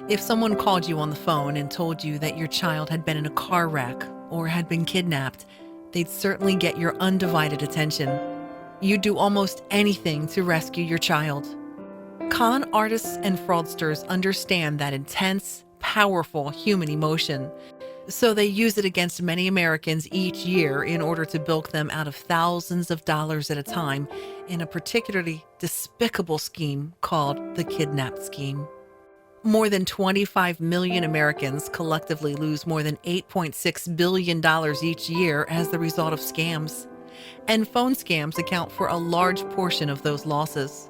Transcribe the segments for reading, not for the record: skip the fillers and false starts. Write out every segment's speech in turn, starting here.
If someone called you on the phone and told you that your child had been in a car wreck or had been kidnapped, they'd certainly get your undivided attention. You'd do almost anything to rescue your child. Con artists and fraudsters understand that intense, powerful human emotion, so they use it against many Americans each year in order to bilk them out of thousands of dollars at a time in a particularly despicable scheme called the Kidnap Scheme. More than 25 million Americans collectively lose more than $8.6 billion each year as the result of scams. And phone scams account for a large portion of those losses.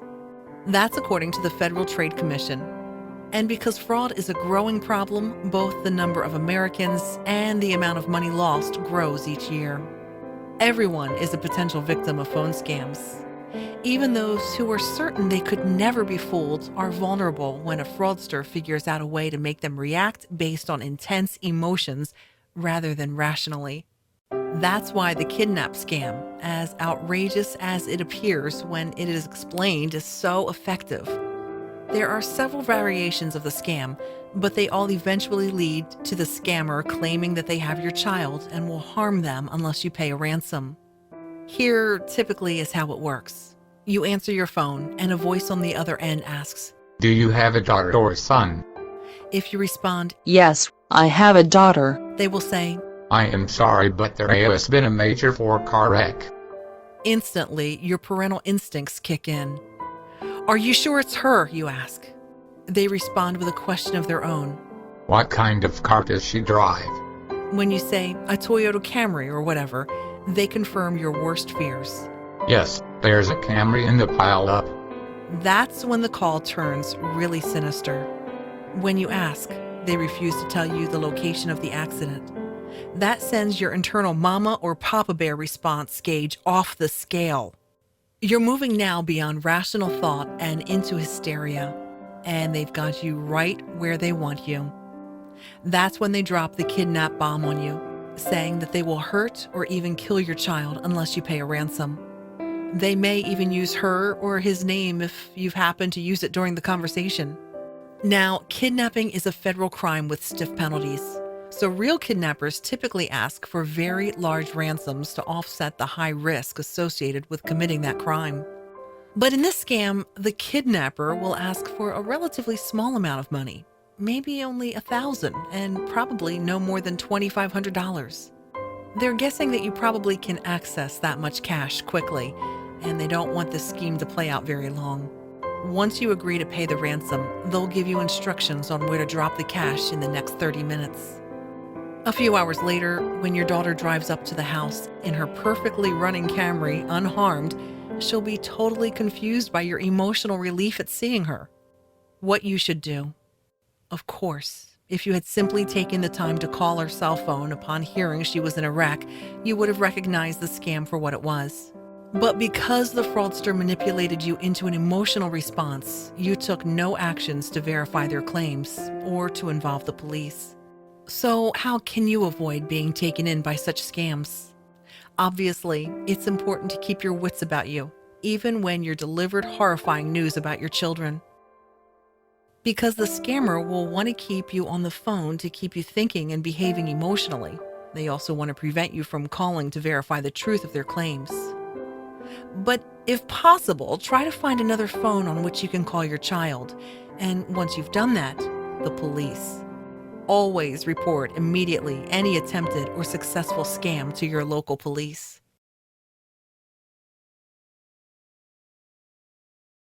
That's according to the Federal Trade Commission. And because fraud is a growing problem, both the number of Americans and the amount of money lost grows each year. Everyone is a potential victim of phone scams. Even those who are certain they could never be fooled are vulnerable when a fraudster figures out a way to make them react based on intense emotions rather than rationally. That's why the kidnap scam, as outrageous as it appears when it is explained, is so effective. There are several variations of the scam, but they all eventually lead to the scammer claiming that they have your child and will harm them unless you pay a ransom. Here typically is how it works. You answer your phone and a voice on the other end asks, "Do you have a daughter or son?" If you respond, "Yes, I have a daughter," they will say, "I am sorry, but there has been a major car wreck." Instantly, your parental instincts kick in. "Are you sure it's her?" you ask. They respond with a question of their own. "What kind of car does she drive?" When you say a Toyota Camry or whatever, they confirm your worst fears. "Yes, there's a Camry in the pile-up." That's when the call turns really sinister. When you ask, they refuse to tell you the location of the accident. That sends your internal mama or papa bear response gauge off the scale. You're moving now beyond rational thought and into hysteria, and they've got you right where they want you. That's when they drop the kidnap bomb on you, saying that they will hurt or even kill your child unless you pay a ransom. They may even use her or his name if you've happened to use it during the conversation. Now, kidnapping is a federal crime with stiff penalties, so real kidnappers typically ask for very large ransoms to offset the high risk associated with committing that crime. But in this scam, the kidnapper will ask for a relatively small amount of money, maybe only $1,000 and probably no more than $2,500. They're guessing that you probably can access that much cash quickly, and they don't want this scheme to play out very long. Once you agree to pay the ransom, they'll give you instructions on where to drop the cash in the next 30 minutes. A few hours later, when your daughter drives up to the house in her perfectly running Camry unharmed, she'll be totally confused by your emotional relief at seeing her. What you should do. Of course, if you had simply taken the time to call her cell phone upon hearing she was in a wreck, you would have recognized the scam for what it was. But because the fraudster manipulated you into an emotional response, you took no actions to verify their claims or to involve the police. So how can you avoid being taken in by such scams? Obviously, it's important to keep your wits about you, even when you're delivered horrifying news about your children. Because the scammer will want to keep you on the phone to keep you thinking and behaving emotionally. They also want to prevent you from calling to verify the truth of their claims. But if possible, try to find another phone on which you can call your child. And once you've done that, the police. Always report immediately any attempted or successful scam to your local police.